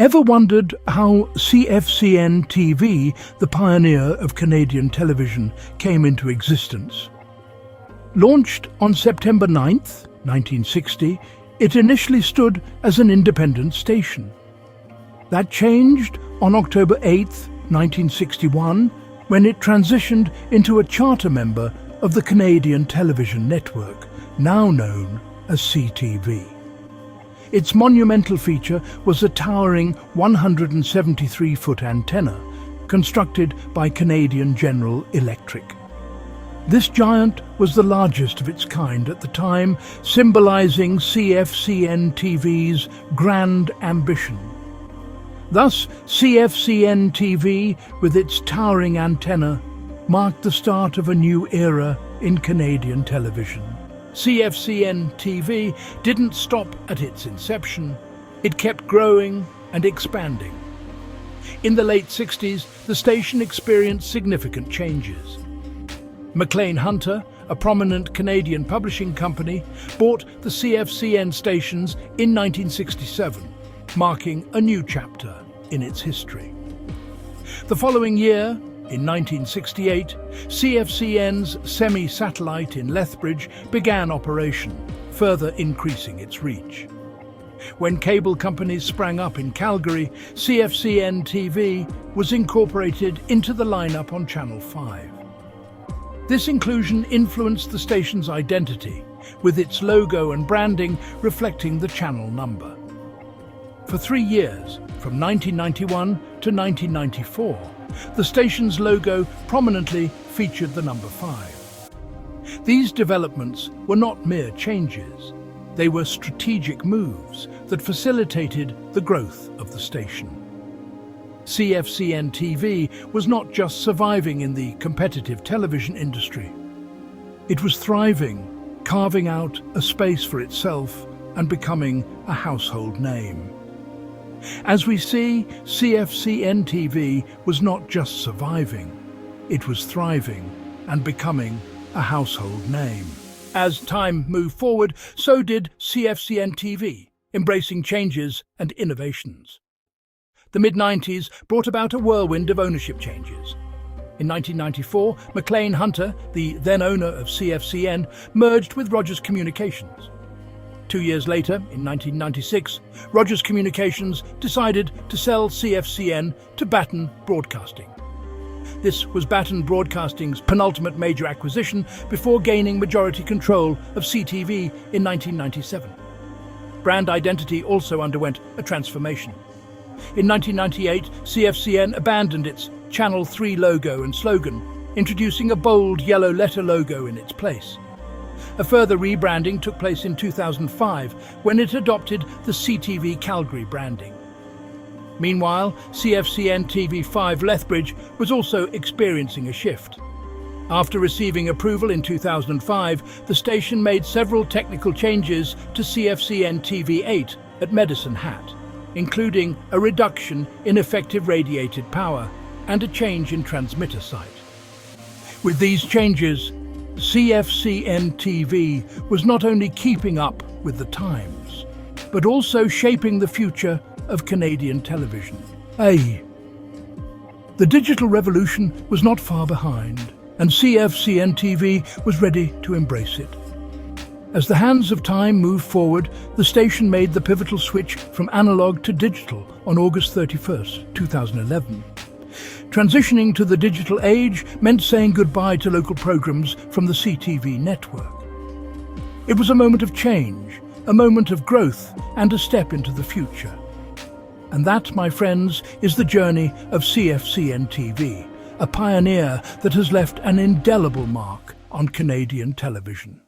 Ever wondered how CFCN-TV, the pioneer of Canadian television, came into existence? Launched on September 9th, 1960, it initially stood as an independent station. That changed on October 8th, 1961, when it transitioned into a charter member of the Canadian Television Network, now known as CTV. Its monumental feature was a towering 173-foot antenna, constructed by Canadian General Electric. This giant was the largest of its kind at the time, symbolizing CFCN-TV's grand ambition. Thus, CFCN-TV, with its towering antenna, marked the start of a new era in Canadian television. CFCN-TV didn't stop at its inception. It kept growing and expanding. In the late 60s, the station experienced significant changes. McLean Hunter, a prominent Canadian publishing company, bought the CFCN stations in 1967, marking a new chapter in its history. The following year, in 1968, CFCN's semi-satellite in Lethbridge began operation, further increasing its reach. When cable companies sprang up in Calgary, CFCN-TV was incorporated into the lineup on Channel 5. This inclusion influenced the station's identity, with its logo and branding reflecting the channel number. For 3 years, from 1991 to 1994, the station's logo prominently featured the number 5. These developments were not mere changes. They were strategic moves that facilitated the growth of the station. CFCN-TV was not just surviving in the competitive television industry. It was thriving, carving out a space for itself and becoming a household name. As we see, CFCN-TV was not just surviving, it was thriving and becoming a household name. As time moved forward, so did CFCN-TV, embracing changes and innovations. The mid-90s brought about a whirlwind of ownership changes. In 1994, McLean Hunter, the then owner of CFCN, merged with Rogers Communications. 2 years later, in 1996, Rogers Communications decided to sell CFCN to Batten Broadcasting. This was Batten Broadcasting's penultimate major acquisition before gaining majority control of CTV in 1997. Brand identity also underwent a transformation. In 1998, CFCN abandoned its Channel 3 logo and slogan, introducing a bold yellow letter logo in its place. A further rebranding took place in 2005 when it adopted the CTV Calgary branding. Meanwhile, CFCN-TV5 Lethbridge was also experiencing a shift. After receiving approval in 2005, the station made several technical changes to CFCN-TV8 at Medicine Hat, including a reduction in effective radiated power and a change in transmitter site. With these changes, CFCN-TV was not only keeping up with the times, but also shaping the future of Canadian television. The digital revolution was not far behind, and CFCN-TV was ready to embrace it. As the hands of time moved forward, the station made the pivotal switch from analog to digital on August 31st, 2011. Transitioning to the digital age meant saying goodbye to local programs from the CTV network. It was a moment of change, a moment of growth, and a step into the future. And that, my friends, is the journey of CFCN-TV, a pioneer that has left an indelible mark on Canadian television.